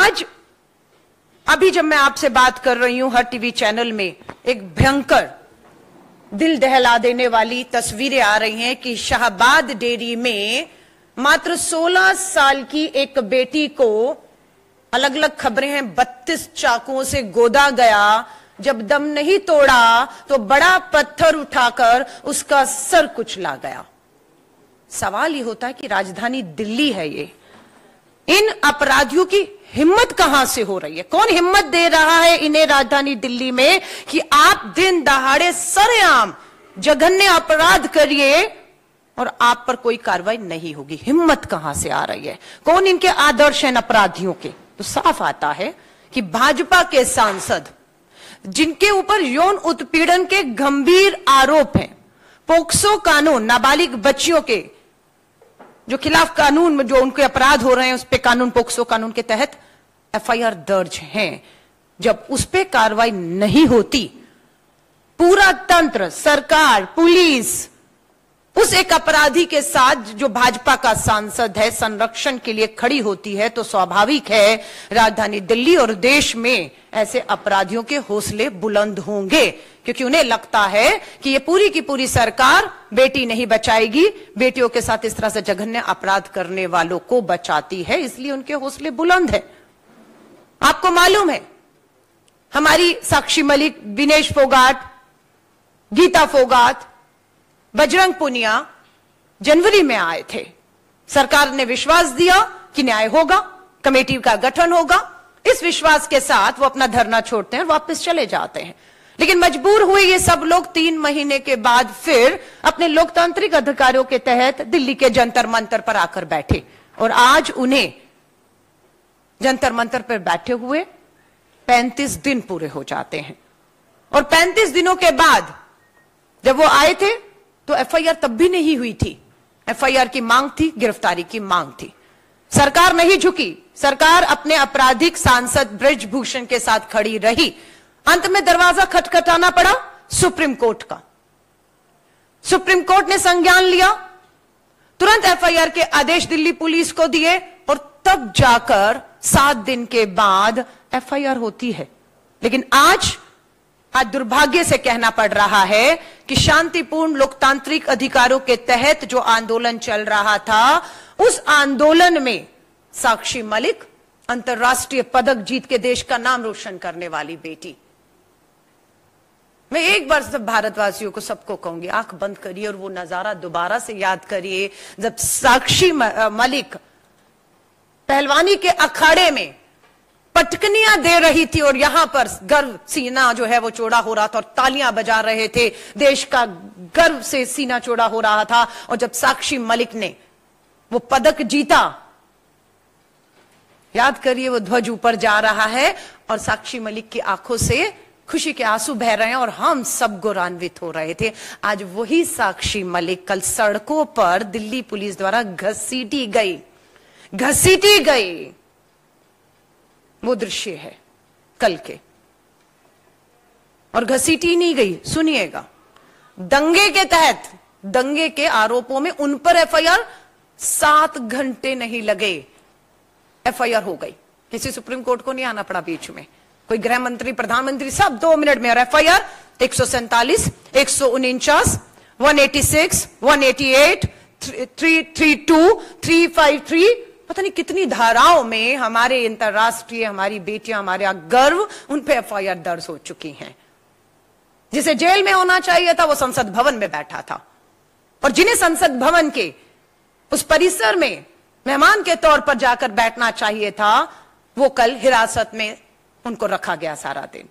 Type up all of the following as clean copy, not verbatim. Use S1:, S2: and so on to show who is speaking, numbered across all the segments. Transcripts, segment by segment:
S1: आज अभी जब मैं आपसे बात कर रही हूं, हर टीवी चैनल में एक भयंकर दिल दहला देने वाली तस्वीरें आ रही हैं कि शाहाबाद डेयरी में मात्र 16 साल की एक बेटी को, अलग अलग खबरें हैं, 32 चाकुओं से गोदा गया। जब दम नहीं तोड़ा तो बड़ा पत्थर उठाकर उसका सर कुचला गया। सवाल ये होता है कि राजधानी दिल्ली है ये, इन अपराधियों की हिम्मत कहां से हो रही है? कौन हिम्मत दे रहा है इन्हें राजधानी दिल्ली में कि आप दिन दहाड़े सरेआम जघन्य अपराध करिए और आप पर कोई कार्रवाई नहीं होगी? हिम्मत कहां से आ रही है? कौन इनके आदर्श हैं अपराधियों के? तो साफ आता है कि भाजपा के सांसद जिनके ऊपर यौन उत्पीड़न के गंभीर आरोप हैं, पोक्सो कानून, नाबालिग बच्चियों के जो खिलाफ कानून में जो उनके अपराध हो रहे हैं, उस पे कानून, पोक्सो कानून के तहत एफआईआर दर्ज हैं। जब उस पे कार्रवाई नहीं होती, पूरा तंत्र, सरकार, पुलिस उस एक अपराधी के साथ जो भाजपा का सांसद है संरक्षण के लिए खड़ी होती है, तो स्वाभाविक है राजधानी दिल्ली और देश में ऐसे अपराधियों के हौसले बुलंद होंगे, क्योंकि उन्हें लगता है कि ये पूरी की पूरी सरकार बेटी नहीं बचाएगी, बेटियों के साथ इस तरह से जघन्य अपराध करने वालों को बचाती है, इसलिए उनके हौसले बुलंद है। आपको मालूम है हमारी साक्षी मलिक, विनेश फोगाट, गीता फोगाट, बजरंग पुनिया जनवरी में आए थे। सरकार ने विश्वास दिया कि न्याय होगा, कमेटी का गठन होगा। इस विश्वास के साथ वो अपना धरना छोड़ते हैं और वापस चले जाते हैं। लेकिन मजबूर हुए ये सब लोग 3 महीने के बाद फिर अपने लोकतांत्रिक अधिकारों के तहत दिल्ली के जंतर मंतर पर आकर बैठे, और आज उन्हें जंतर मंतर पर बैठे हुए 35 दिन पूरे हो जाते हैं। और 35 दिनों के बाद जब वो आए थे तो एफआईआर तब भी नहीं हुई थी। एफआईआर की मांग थी, गिरफ्तारी की मांग थी। सरकार नहीं झुकी, सरकार अपने आपराधिक सांसद ब्रजभूषण के साथ खड़ी रही। अंत में दरवाजा खटखटाना पड़ा सुप्रीम कोर्ट का। सुप्रीम कोर्ट ने संज्ञान लिया, तुरंत एफआईआर के आदेश दिल्ली पुलिस को दिए, और तब जाकर 7 दिन के बाद एफआईआर होती है। लेकिन आज दुर्भाग्य से कहना पड़ रहा है कि शांतिपूर्ण लोकतांत्रिक अधिकारों के तहत जो आंदोलन चल रहा था, उस आंदोलन में साक्षी मलिक, अंतर्राष्ट्रीय पदक जीत के देश का नाम रोशन करने वाली बेटी, मैं एक बार सब भारतवासियों को, सबको कहूंगी, आंख बंद करिए और वो नजारा दोबारा से याद करिए जब साक्षी मलिक पहलवानी के अखाड़े में पटकनियां दे रही थी और यहां पर गर्व, सीना जो है वो चौड़ा हो रहा था और तालियां बजा रहे थे, देश का गर्व से सीना चौड़ा हो रहा था। और जब साक्षी मलिक ने वो पदक जीता, याद करिए वो ध्वज ऊपर जा रहा है और साक्षी मलिक की आंखों से खुशी के आंसू बह रहे हैं और हम सब गौरवान्वित हो रहे थे। आज वही साक्षी मलिक कल सड़कों पर दिल्ली पुलिस द्वारा घसीटी गई। वो दृश्य है कल के, और घसीटी नहीं गई, सुनिएगा, दंगे के तहत, दंगे के आरोपों में उन पर एफआईआर 7 घंटे नहीं लगे, एफआईआर हो गई। किसी सुप्रीम कोर्ट को नहीं आना पड़ा बीच में, कोई गृह मंत्री, प्रधानमंत्री, सब 2 मिनट में। और एफआईआर 147, 149, 186, 188, 332, 353, पता नहीं कितनी धाराओं में हमारे अंतर्राष्ट्रीय, हमारी बेटियां, हमारे गर्व, उन पे एफआईआर दर्ज हो चुकी हैं। जिसे जेल में होना चाहिए था वो संसद भवन में बैठा था, और जिन्हें संसद भवन के उस परिसर में मेहमान के तौर पर जाकर बैठना चाहिए था, वो कल हिरासत में उनको रखा गया सारा दिन।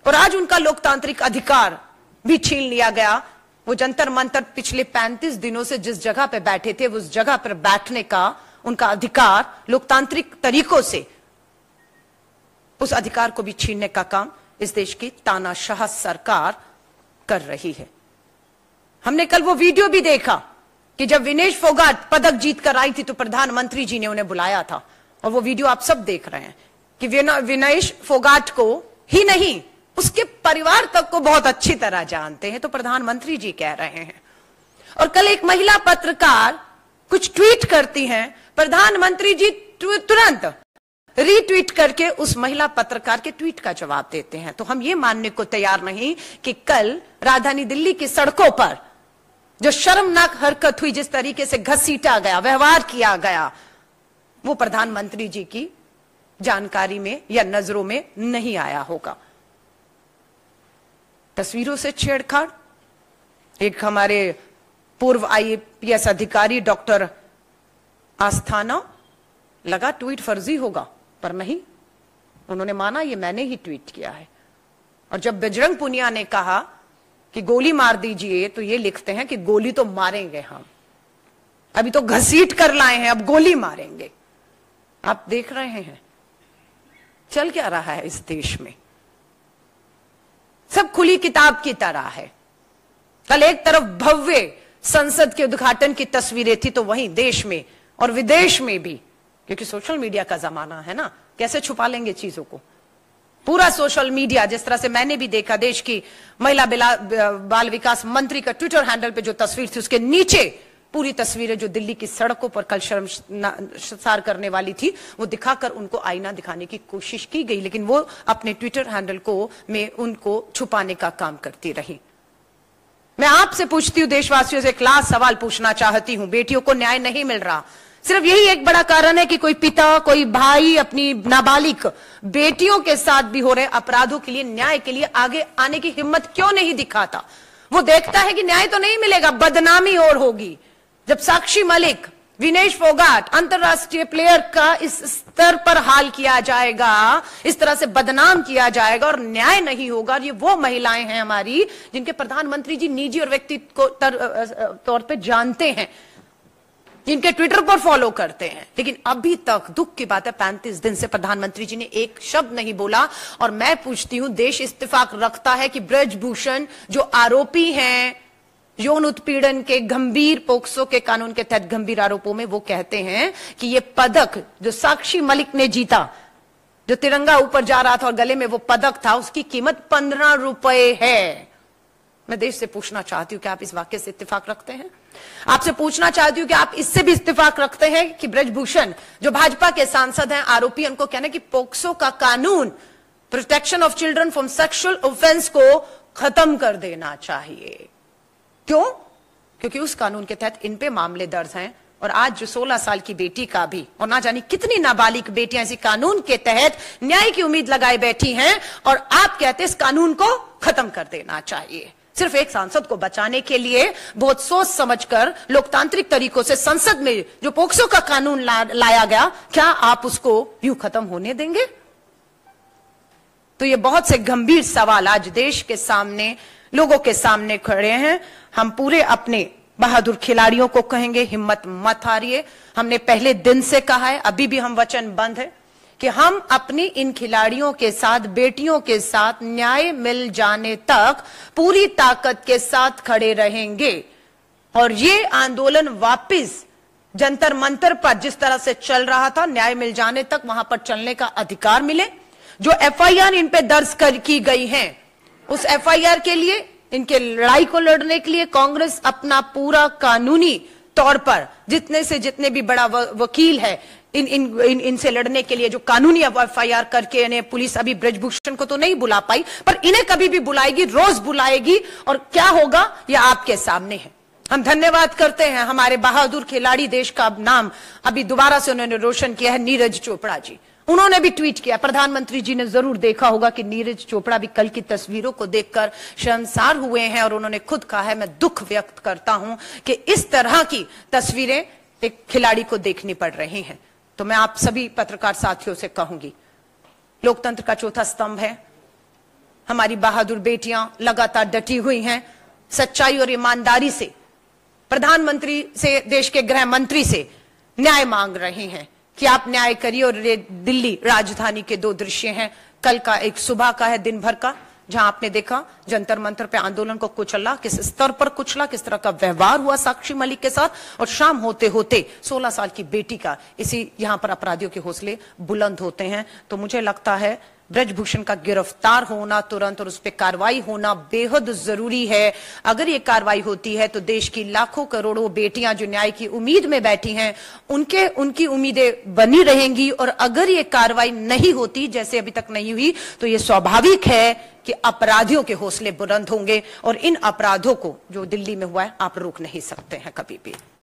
S1: और आज उनका लोकतांत्रिक अधिकार भी छीन लिया गया। वो जंतर मंतर पिछले 35 दिनों से जिस जगह पे बैठे थे, उस जगह पर बैठने का उनका अधिकार लोकतांत्रिक तरीकों से, उस अधिकार को भी छीनने का काम इस देश की तानाशाह सरकार कर रही है। हमने कल वो वीडियो भी देखा कि जब विनेश फोगाट पदक जीत कर आई थी तो प्रधानमंत्री जी ने उन्हें बुलाया था, और वो वीडियो आप सब देख रहे हैं कि विनेश फोगाट को ही नहीं, उसके परिवार तक को बहुत अच्छी तरह जानते हैं, तो प्रधानमंत्री जी कह रहे हैं। और कल एक महिला पत्रकार कुछ ट्वीट करती हैं, प्रधानमंत्री जी तुरंत रीट्वीट करके उस महिला पत्रकार के ट्वीट का जवाब देते हैं। तो हम ये मानने को तैयार नहीं कि कल राजधानी दिल्ली की सड़कों पर जो शर्मनाक हरकत हुई, जिस तरीके से घसीटा गया, व्यवहार किया गया, वो प्रधानमंत्री जी की जानकारी में या नजरों में नहीं आया होगा। तस्वीरों से छेड़छाड़, एक हमारे पूर्व IAS अधिकारी डॉक्टर आस्थाना, लगा ट्वीट फर्जी होगा, पर नहीं, उन्होंने माना ये मैंने ही ट्वीट किया है। और जब बजरंग पुनिया ने कहा कि गोली मार दीजिए, तो ये लिखते हैं कि गोली तो मारेंगे हम, अभी तो घसीट कर लाए हैं, अब गोली मारेंगे। आप देख रहे हैं चल क्या रहा है इस देश में। सब खुली किताब की तरह है। कल एक तरफ भव्य संसद के उद्घाटन की तस्वीरें थी, तो वहीं देश में और विदेश में भी, क्योंकि सोशल मीडिया का जमाना है ना, कैसे छुपा लेंगे चीजों को। पूरा सोशल मीडिया, जिस तरह से मैंने भी देखा, देश की महिला बाल विकास मंत्री का ट्विटर हैंडल पे जो तस्वीर थी, उसके नीचे पूरी तस्वीरें जो दिल्ली की सड़कों पर कल शर्मसार करने वाली थी, वो दिखाकर उनको आईना दिखाने की कोशिश की गई, लेकिन वो अपने ट्विटर हैंडल को में उनको छुपाने का काम करती रही। मैं आपसे पूछती हूं, देशवासियों से एक लास्ट सवाल पूछना चाहती हूं। बेटियों को न्याय नहीं मिल रहा, सिर्फ यही एक बड़ा कारण है कि कोई पिता, कोई भाई अपनी नाबालिग बेटियों के साथ भी हो रहे अपराधों के लिए, न्याय के लिए आगे आने की हिम्मत क्यों नहीं दिखाता? वो देखता है कि न्याय तो नहीं मिलेगा, बदनामी और होगी। जब साक्षी मलिक, विनेश फोगाट, अंतरराष्ट्रीय प्लेयर का इस स्तर पर हाल किया जाएगा, इस तरह से बदनाम किया जाएगा और न्याय नहीं होगा। ये वो महिलाएं हैं हमारी जिनके प्रधानमंत्री जी निजी और व्यक्तिगत तौर पे जानते हैं, जिनके ट्विटर पर फॉलो करते हैं, लेकिन अभी तक दुख की बात है 35 दिन से प्रधानमंत्री जी ने एक शब्द नहीं बोला। और मैं पूछती हूं, देश इत्तेफाक रखता है कि ब्रजभूषण जो आरोपी हैं यौन उत्पीड़न के गंभीर पोक्सो के कानून के तहत गंभीर आरोपों में, वो कहते हैं कि ये पदक जो साक्षी मलिक ने जीता, जो तिरंगा ऊपर जा रहा था और गले में वो पदक था, उसकी कीमत 15 रुपए है। मैं देश से पूछना चाहती हूं कि आप इस वाक्य से इत्तेफाक रखते हैं? आपसे पूछना चाहती हूं कि आप इससे भी इत्तेफाक रखते हैं कि ब्रजभूषण जो भाजपा के सांसद हैं, आरोपी, उनको कहना कि पोक्सो का कानून, protection of children from sexual offence को खत्म कर देना चाहिए। क्यों? क्योंकि उस कानून के तहत इन पे मामले दर्ज हैं। और आज जो 16 साल की बेटी का भी, और ना जानी कितनी नाबालिग बेटियां इसी कानून के तहत न्याय की उम्मीद लगाए बैठी हैं, और आप कहते हैं इस कानून को खत्म कर देना चाहिए। सिर्फ एक सांसद को बचाने के लिए बहुत सोच समझकर लोकतांत्रिक तरीकों से संसद में जो पोक्सो का कानून लाया गया, क्या आप उसको यूं खत्म होने देंगे? तो ये बहुत से गंभीर सवाल आज देश के सामने, लोगों के सामने खड़े हैं। हम पूरे अपने बहादुर खिलाड़ियों को कहेंगे, हिम्मत मत हारिए। हमने पहले दिन से कहा है, अभी भी हम वचनबद्ध हैं कि हम अपनी इन खिलाड़ियों के साथ, बेटियों के साथ न्याय मिल जाने तक पूरी ताकत के साथ खड़े रहेंगे। और ये आंदोलन वापस जंतर मंतर पर जिस तरह से चल रहा था, न्याय मिल जाने तक वहां पर चलने का अधिकार मिले। जो FIR इन पे दर्ज की गई है, उस FIR के लिए, इनके लड़ाई को लड़ने के लिए कांग्रेस अपना पूरा कानूनी तौर पर जितने से जितने भी बड़ा वकील है, इनसे लड़ने के लिए जो कानूनी FIR करके, इन्हें पुलिस अभी ब्रजभूषण को तो नहीं बुला पाई, पर इन्हें कभी भी बुलाएगी, रोज बुलाएगी। और क्या होगा यह आपके सामने है। हम धन्यवाद करते हैं हमारे बहादुर खिलाड़ी, देश का नाम अभी दोबारा से उन्होंने रोशन किया है, नीरज चोपड़ा जी। उन्होंने भी ट्वीट किया। प्रधानमंत्री जी ने जरूर देखा होगा कि नीरज चोपड़ा भी कल की तस्वीरों को देखकर शर्मसार हुए हैं, और उन्होंने खुद कहा है, मैं दुख व्यक्त करता हूं कि इस तरह की तस्वीरें एक खिलाड़ी को देखनी पड़ रही हैं। तो मैं आप सभी पत्रकार साथियों से कहूंगी, लोकतंत्र का चौथा स्तंभ है, हमारी बहादुर बेटियां लगातार डटी हुई हैं, सच्चाई और ईमानदारी से प्रधानमंत्री से, देश के गृह मंत्री से न्याय मांग रही हैं कि आप न्याय करिए। और दिल्ली राजधानी के दो दृश्य हैं, कल का एक सुबह का है, दिन भर का, जहां आपने देखा जंतर मंतर पे आंदोलन को कुचला, किस स्तर पर कुचला, किस तरह का व्यवहार हुआ साक्षी मलिक के साथ, और शाम होते होते 16 साल की बेटी का, इसी यहां पर अपराधियों के हौसले बुलंद होते हैं। तो मुझे लगता है ब्रजभूषण का गिरफ्तार होना तुरंत और उस पर कार्रवाई होना बेहद जरूरी है। अगर ये कार्रवाई होती है तो देश की लाखों करोड़ों बेटियां जो न्याय की उम्मीद में बैठी हैं उनकी उम्मीदें बनी रहेंगी। और अगर ये कार्रवाई नहीं होती, जैसे अभी तक नहीं हुई, तो ये स्वाभाविक है कि अपराधियों के हौसले बुलंद होंगे और इन अपराधों को जो दिल्ली में हुआ है आप रोक नहीं सकते हैं कभी भी।